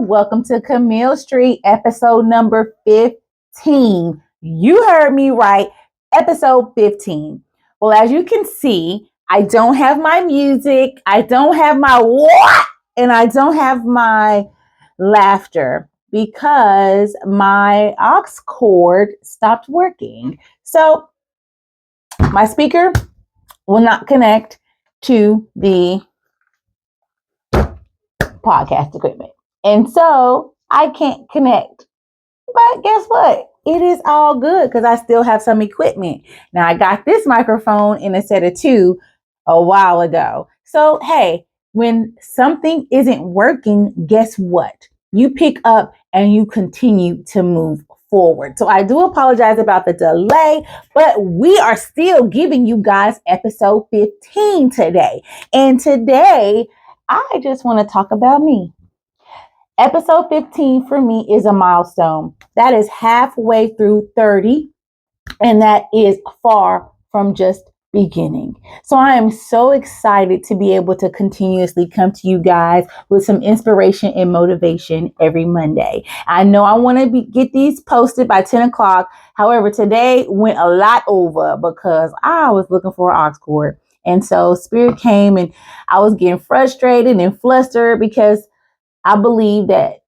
Welcome to Camille Street, episode number 15. You heard me right, episode 15. Well, as you can see, I don't have my music, I don't have my what, and I don't have my laughter because my aux cord stopped working. So my speaker will not connect to the podcast equipment. And so I can't connect. But guess what? It is all good because I still have some equipment. Now I got this microphone in a set of two a while ago. So hey, when something isn't working, guess what? You pick up and you continue to move forward. So I do apologize about the delay, but we are still giving you guys episode 15 today. And today, I just want to talk about me. Episode 15 for me is a milestone. That is halfway through 30, and that is far from just beginning. So I am so excited to be able to continuously come to you guys with some inspiration and motivation every Monday. I know I want to get these posted by 10 o'clock. However, today went a lot over because I was looking for an aux cord. And so Spirit came and I was getting frustrated and flustered because I believe that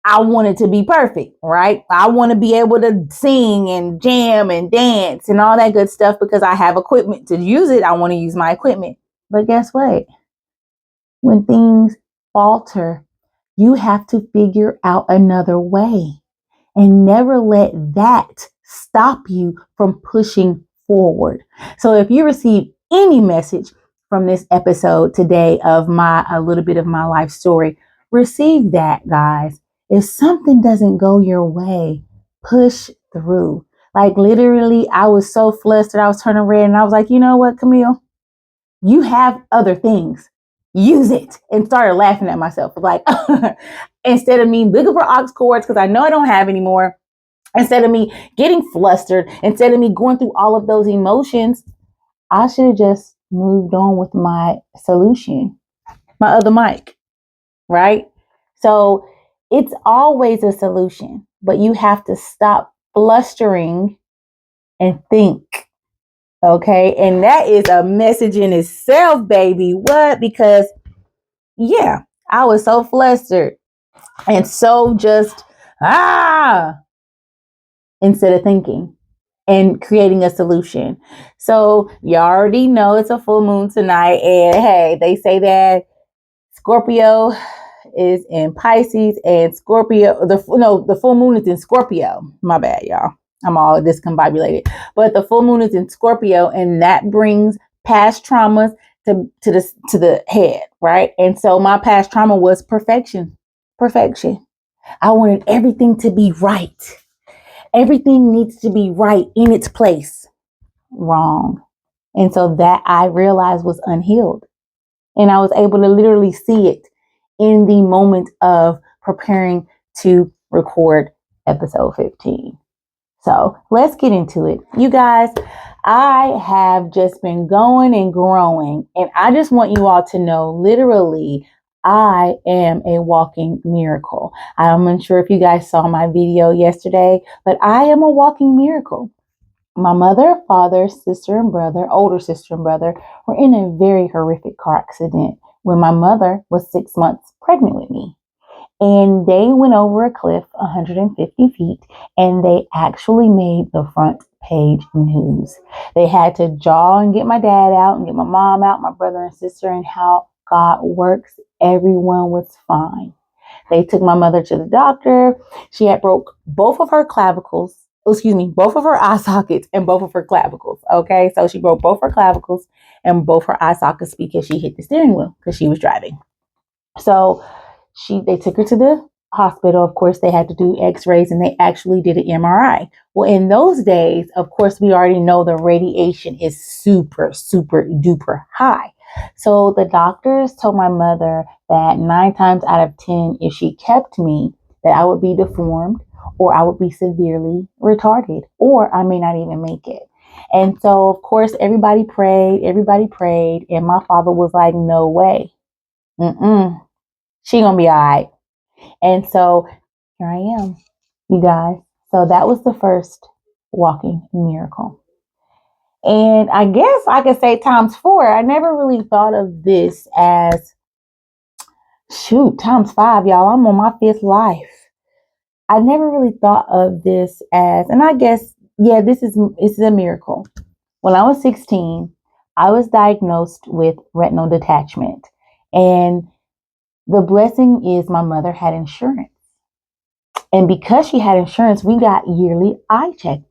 I want it to be perfect, right? I want to be able to sing and jam and dance and all that good stuff because I have equipment to use it. I want to use my equipment. But guess what? When things falter, you have to figure out another way and never let that stop you from pushing forward. So if you receive any message from this episode today of a little bit of my life story, receive that, guys. If something doesn't go your way, push through. Like literally, I was so flustered. I was turning red and I was like, you know what, Camille? You have other things. Use it. And started laughing at myself. Like, instead of me looking for aux cords, because I know I don't have anymore, instead of me getting flustered, instead of me going through all of those emotions, I should have just moved on with my solution, my other mic, right? So it's always a solution, but you have to stop flustering and think. Okay. And that is a message in itself, baby. What? Because yeah, I was so flustered and so just, instead of thinking and creating a solution. So you already know it's a full moon tonight. And hey, they say that Scorpio is in Pisces and Scorpio, the full moon is in Scorpio. My bad, y'all. I'm all discombobulated. But the full moon is in Scorpio and that brings past traumas to the head, right? And so my past trauma was perfection. I wanted everything to be right. Everything needs to be right in its place. Wrong. And so that I realized was unhealed. And I was able to literally see it in the moment of preparing to record episode 15. So let's get into it. You guys, I have just been going and growing. And I just want you all to know, literally, I am a walking miracle. I'm unsure if you guys saw my video yesterday, but I am a walking miracle. My mother, father, sister, and brother, older sister and brother, were in a very horrific car accident when my mother was 6 months pregnant with me. And they went over a cliff 150 feet and they actually made the front page news. They had to jaw and get my dad out and get my mom out, my brother and sister, and how God works. Everyone was fine. They took my mother to the doctor. She had broke both of her both of her eye sockets and both of her clavicles. Okay, so she broke both her clavicles and both her eye sockets because she hit the steering wheel because she was driving. So they took her to the hospital. Of course, they had to do x-rays and they actually did an MRI. Well, in those days, of course, we already know the radiation is super, super duper high. So the doctors told my mother that 9 times out of 10, if she kept me, that I would be deformed or I would be severely retarded or I may not even make it. And so, of course, everybody prayed. And my father was like, no way. She gonna be all right. And so here I am, you guys. So that was the first walking miracle. And I guess I could say times four. I never really thought of this as, shoot, times five, y'all. I'm on my fifth life. I never really thought of this as, and I guess, yeah, this is a miracle. When I was 16, I was diagnosed with retinal detachment. And the blessing is my mother had insurance. And because she had insurance, we got yearly eye checks.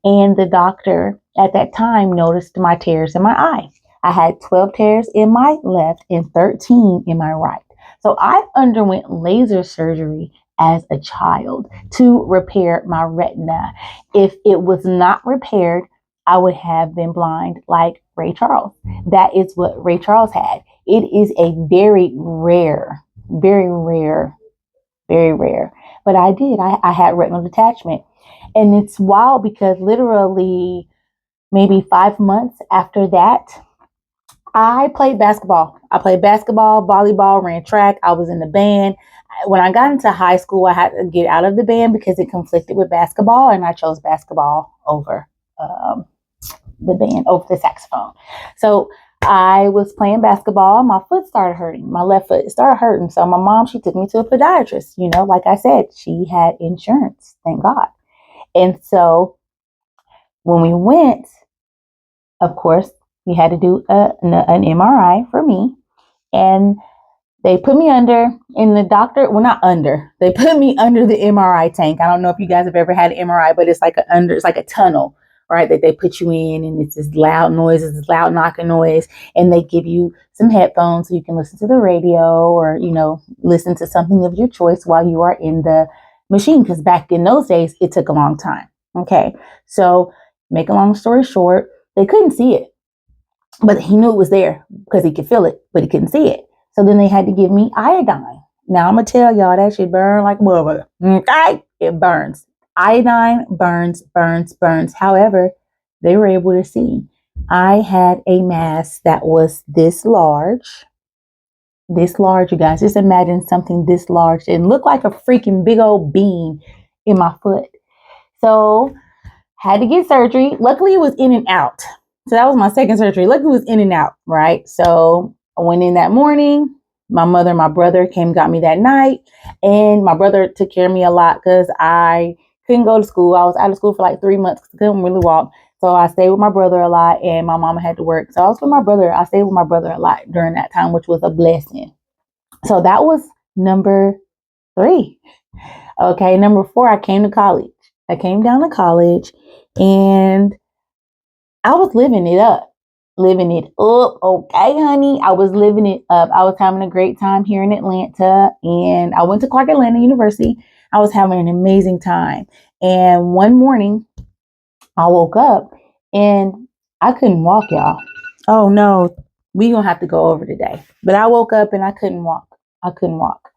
And the doctor at that time noticed my tears in my eye. I had 12 tears in my left and 13 in my right. So I underwent laser surgery as a child to repair my retina. If it was not repaired, I would have been blind like Ray Charles. That is what Ray Charles had. It is a very rare, very rare, very rare. But I did. I had retinal detachment. And it's wild because literally maybe 5 months after that, I played basketball. I played basketball, volleyball, ran track. I was in the band. When I got into high school, I had to get out of the band because it conflicted with basketball, and I chose basketball over the band, over the saxophone. So I was playing basketball. My foot started hurting. My left foot started hurting. So my mom, she took me to a podiatrist. You know, like I said, she had insurance. Thank God. And so when we went, of course, we had to do an MRI for me. And they put me under, and the doctor, well, not under, they put me under the MRI tank. I don't know if you guys have ever had an MRI, but it's like it's like a tunnel, right? That they put you in, and it's this loud noise, it's this loud knocking noise. And they give you some headphones so you can listen to the radio or, you know, listen to something of your choice while you are in the machine. Because back in those days, it took a long time. Okay. So make a long story short, they couldn't see it, but he knew it was there because he could feel it, but he couldn't see it. So then they had to give me iodine. Now I'm going to tell y'all that shit burn like mother. Okay? It burns. Iodine burns, burns, burns. However, they were able to see. I had a mass that was this large. This large, you guys. Just imagine something this large. It looked like a freaking big old bean in my foot. So had to get surgery. Luckily, it was in and out. So that was my second surgery. Luckily, it was in and out, right? So I went in that morning. My mother and my brother came and got me that night. And my brother took care of me a lot because I couldn't go to school. I was out of school for like 3 months because I couldn't really walk. So I stayed with my brother a lot, and my mama had to work. So I was with my brother. I stayed with my brother a lot during that time, which was a blessing. So that was number 3. Okay, number 4, I came to college. I came down to college, and I was living it up. Living it up. Okay, honey. I was living it up. I was having a great time here in Atlanta, and I went to Clark Atlanta University. I was having an amazing time. And one morning, I woke up and I couldn't walk, y'all. Oh no, we gonna have to go over today. But I woke up and I couldn't walk. I couldn't walk.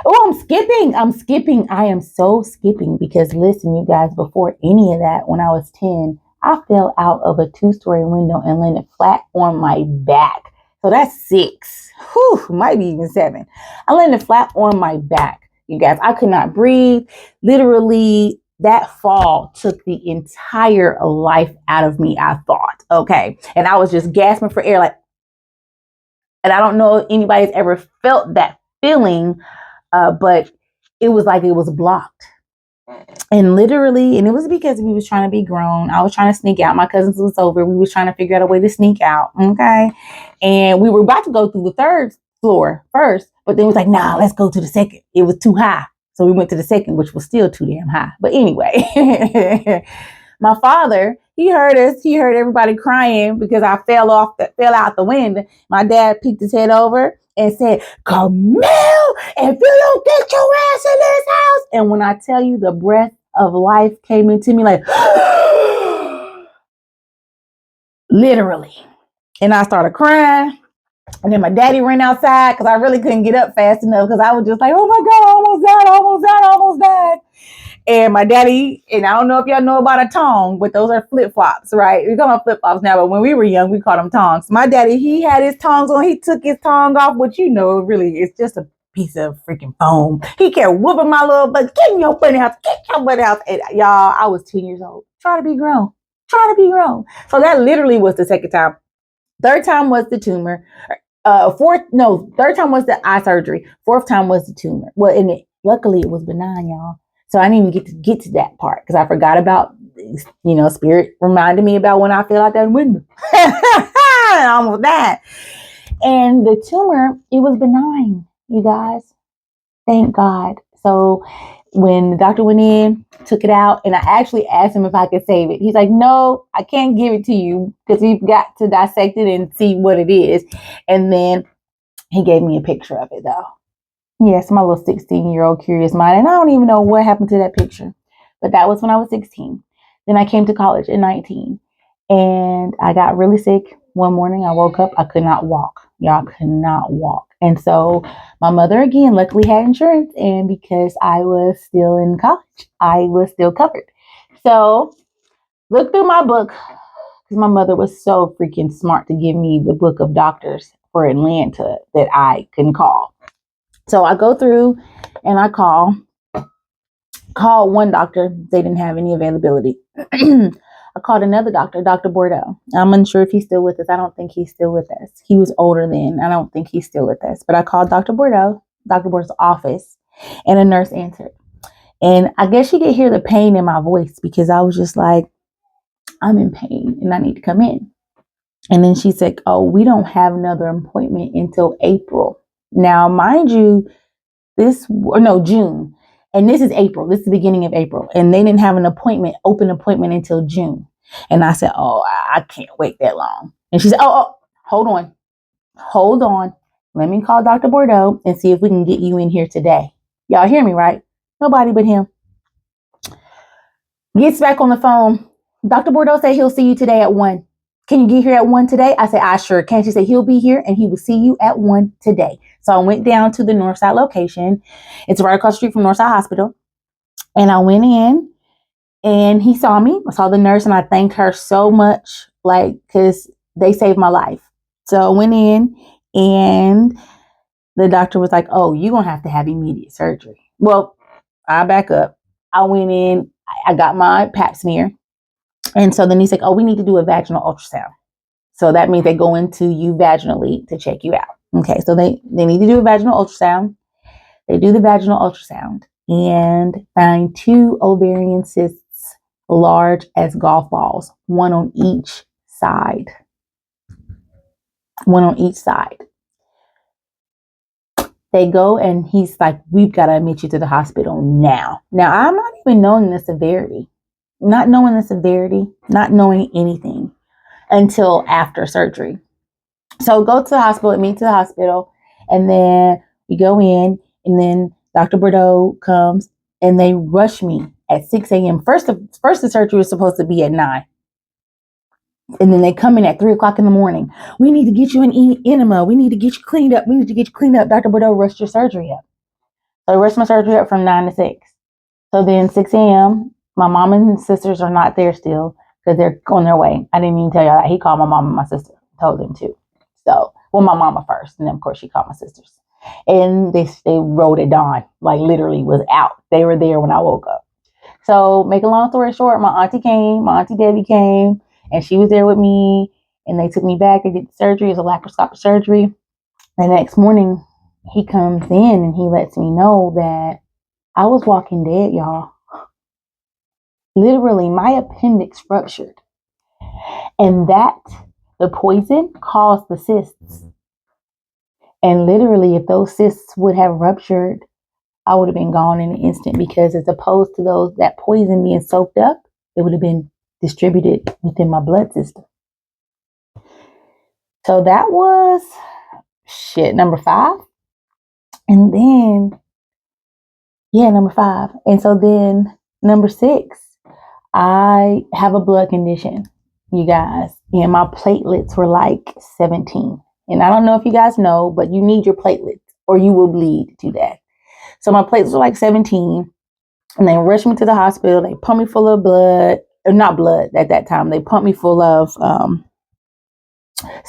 Oh, I'm skipping. I'm skipping. I am so skipping because listen, you guys, before any of that, when I was 10, I fell out of a 2-story window and landed flat on my back. So that's 6. Whew, might be even 7. I landed flat on my back. You guys, I could not breathe. Literally, that fall took the entire life out of me, I thought. Okay. And I was just gasping for air, like, and I don't know if anybody's ever felt that feeling, but it was like it was blocked. And literally, and it was because we was trying to be grown. I was trying to sneak out. My cousins was over. We was trying to figure out a way to sneak out. Okay. And we were about to go through the 3rd floor first, but then it was like, nah, let's go to the 2nd. It was too high. So we went to the 2nd, which was still too damn high. But anyway, my father, he heard us. He heard everybody crying because I fell out the window. My dad peeked his head over and said, Camille, if you don't get your ass in this house. And when I tell you, the breath of life came into me like, literally. And I started crying. And then my daddy ran outside because I really couldn't get up fast enough because I was just like, oh my God, I almost died. And my daddy, and I don't know if y'all know about a tong, but those are flip-flops, right? We call them flip-flops now, but when we were young, we called them tongs. My daddy, he had his tongs on. He took his tong off, which, you know, really, it's just a piece of freaking foam. He kept whooping my little butt. Get in your bunny house. Get your bunny house. And y'all, I was 10 years old. Trying to be grown. Trying to be grown. So that literally was the second time. Third time was the tumor. Third time was the eye surgery. Fourth time was the tumor. Well, and luckily it was benign, y'all. So I didn't even get to that part because I forgot about, Spirit reminded me about when I fell out that window. I almost died. And the tumor, it was benign, you guys. Thank God. So when the doctor went in, took it out, and I actually asked him if I could save it. He's like, no, I can't give it to you because we've got to dissect it and see what it is. And then he gave me a picture of it, though. Yes, my little 16-year-old curious mind. And I don't even know what happened to that picture. But that was when I was 16. Then I came to college at 19. And I got really sick. One morning I woke up, I could not walk. Y'all could not walk. And so my mother, again, luckily had insurance. And because I was still in college, I was still covered. So look through my book, because my mother was so freaking smart to give me the book of doctors for Atlanta that I can call. So I go through and I call one doctor. They didn't have any availability. I called another doctor, Dr. Bordeaux. I'm unsure if he's still with us. I don't think he's still with us. He was older then. I don't think he's still with us. But I called Dr. Bordeaux's office, and a nurse answered. And I guess she could hear the pain in my voice because I was just like, I'm in pain and I need to come in. And then she said, oh, we don't have another appointment until April. Now, mind you, June. And this is April. This is the beginning of April. And they didn't have an open appointment until June. And I said, oh, I can't wait that long. And she said, oh, hold on. Let me call Dr. Bordeaux and see if we can get you in here today. Y'all hear me, right? Nobody but him. Gets back on the phone. Dr. Bordeaux said he'll see you today at 1. Can you get here at 1 today? I said, I sure can. She said, he'll be here and he will see you at 1 today. So I went down to the Northside location. It's right across the street from Northside Hospital. And I went in and he saw me. I saw the nurse and I thanked her so much, because they saved my life. So I went in and the doctor was like, oh, you're going to have immediate surgery. Well, I back up. I went in, I got my pap smear. And so then he's like, oh, we need to do a vaginal ultrasound. So that means they go into you vaginally to check you out. Okay, so they need to do a vaginal ultrasound. They do the vaginal ultrasound and find 2 ovarian cysts large as golf balls, one on each side. They go and he's like, we've got to admit you to the hospital now. Now, I'm not even knowing the severity. Not knowing anything until after surgery. So go to the hospital, admit to the hospital, and then we go in, and then Dr. Bordeaux comes, and they rush me at 6 a.m. First, the surgery was supposed to be at 9. And then they come in at 3 o'clock in the morning. We need to get you an enema. We need to get you cleaned up. Dr. Bordeaux rushed your surgery up. So they rushed my surgery up from 9 to 6. So then 6 a.m., my mom and sisters are not there still because they're on their way. I didn't even tell y'all that. He called my mom and my sister. Told them too. So, well, my mama first. And then, of course, she called my sisters. And they rode at dawn. Like, literally was out. They were there when I woke up. So, make a long story short, my auntie Debbie came. And she was there with me. And they took me back. They did the surgery. It was a laparoscopic surgery. The next morning, he comes in and he lets me know that I was walking dead, y'all. Literally, my appendix ruptured. And the poison caused the cysts. And literally, if those cysts would have ruptured, I would have been gone in an instant, because as opposed to that poison being soaked up, it would have been distributed within my blood system. So that was number 5. And then, number 5. And so then number 6, I have a blood condition, you guys, and my platelets were like 17. And I don't know if you guys know, but you need your platelets or you will bleed to death. So my platelets were like 17, and they rushed me to the hospital. They pumped me full of blood, or not blood at that time. They pumped me full of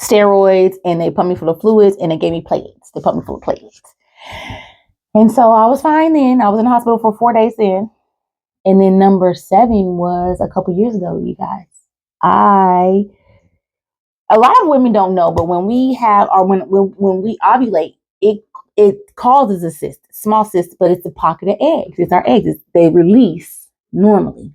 steroids, and they pumped me full of fluids, and they gave me platelets. They pumped me full of platelets. And so I was fine then. I was in the hospital for 4 days then. And then number 7 was a couple years ago, you guys. A lot of women don't know, but when we have, or when we ovulate, it causes a cyst, small cyst, but it's a pocket of eggs. It's our eggs. They release normally.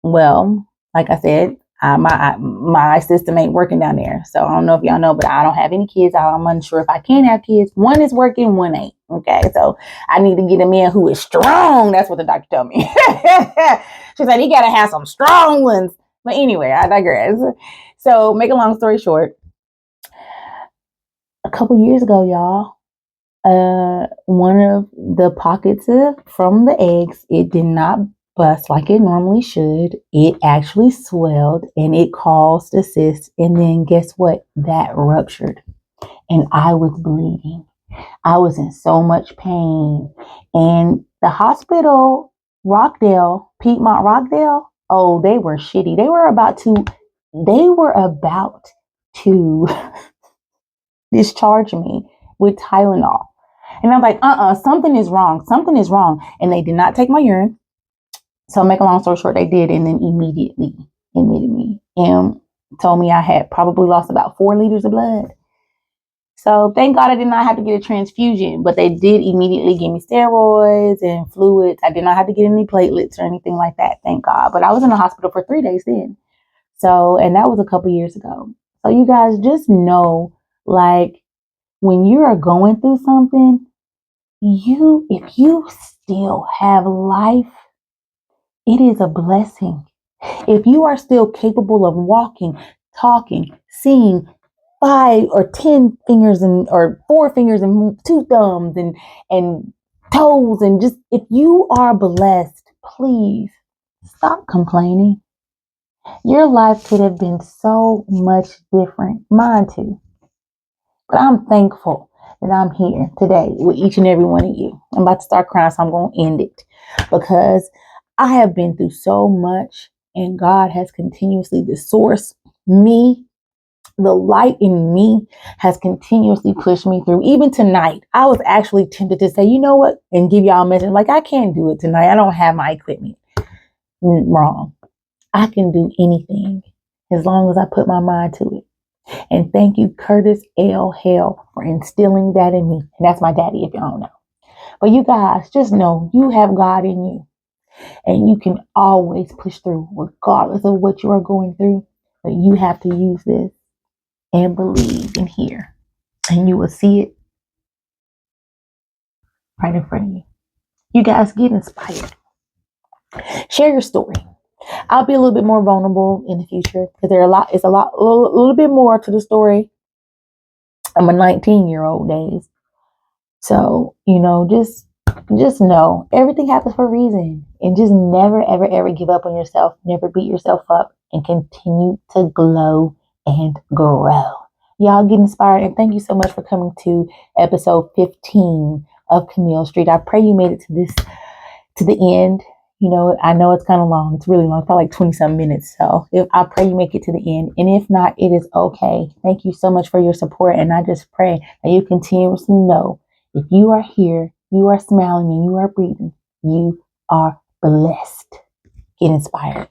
Well, like I said, my system ain't working down there. So I don't know if y'all know, but I don't have any kids. I'm unsure if I can have kids. One is working, one ain't. Okay, so I need to get a man who is strong. That's what the doctor told me. She said he gotta have some strong ones. But anyway, I digress. So make a long story short, a couple years ago, y'all, one of the pockets from the eggs, it did not bust like it normally should. It actually swelled and it caused a cyst. And then guess what? That ruptured. And I was bleeding. I was in so much pain. And the hospital, Piedmont Rockdale, oh, they were shitty. They were about to discharge me with Tylenol. And I'm like, something is wrong. Something is wrong. And they did not take my urine. So make a long story short, they did, and then immediately admitted me and told me I had probably lost about 4 liters of blood. So thank God I did not have to get a transfusion, but they did immediately give me steroids and fluids. I did not have to get any platelets or anything like that, thank God. But I was in the hospital for 3 days then. So, and that was a couple years ago. So you guys just know, like, when you are going through something, if you still have life, it is a blessing. If you are still capable of walking, talking, seeing 5 or 10 fingers or 4 fingers and 2 thumbs and toes, and just, if you are blessed, please stop complaining. Your life could have been so much different. Mine too. But I'm thankful that I'm here today with each and every one of you. I'm about to start crying, so I'm going to end it because I have been through so much, and God has continuously, the source, me, the light in me has continuously pushed me through. Even tonight, I was actually tempted to say, you know what, and give y'all a message. Like, I can't do it tonight. I don't have my equipment. Wrong. I can do anything as long as I put my mind to it. And thank you, Curtis L. Hale, for instilling that in me. And that's my daddy, if y'all don't know. But you guys, just know you have God in you. And you can always push through, regardless of what you are going through. But you have to use this and believe and hear. And you will see it right in front of you. You guys get inspired. Share your story. I'll be a little bit more vulnerable in the future because it's a little bit more to the story of my 19-year-old days. So, just know everything happens for a reason, and just never, ever, ever give up on yourself. Never beat yourself up, and continue to glow and grow. Y'all get inspired, and thank you so much for coming to episode 15 of Camille Street. I pray you made it to the end. I know it's kind of long. It's really long. It's probably like 20-some minutes. So I pray you make it to the end. And if not, it is okay. Thank you so much for your support. And I just pray that you continuously know, if you are here, you are smiling, and you are breathing, you are blessed. Get inspired.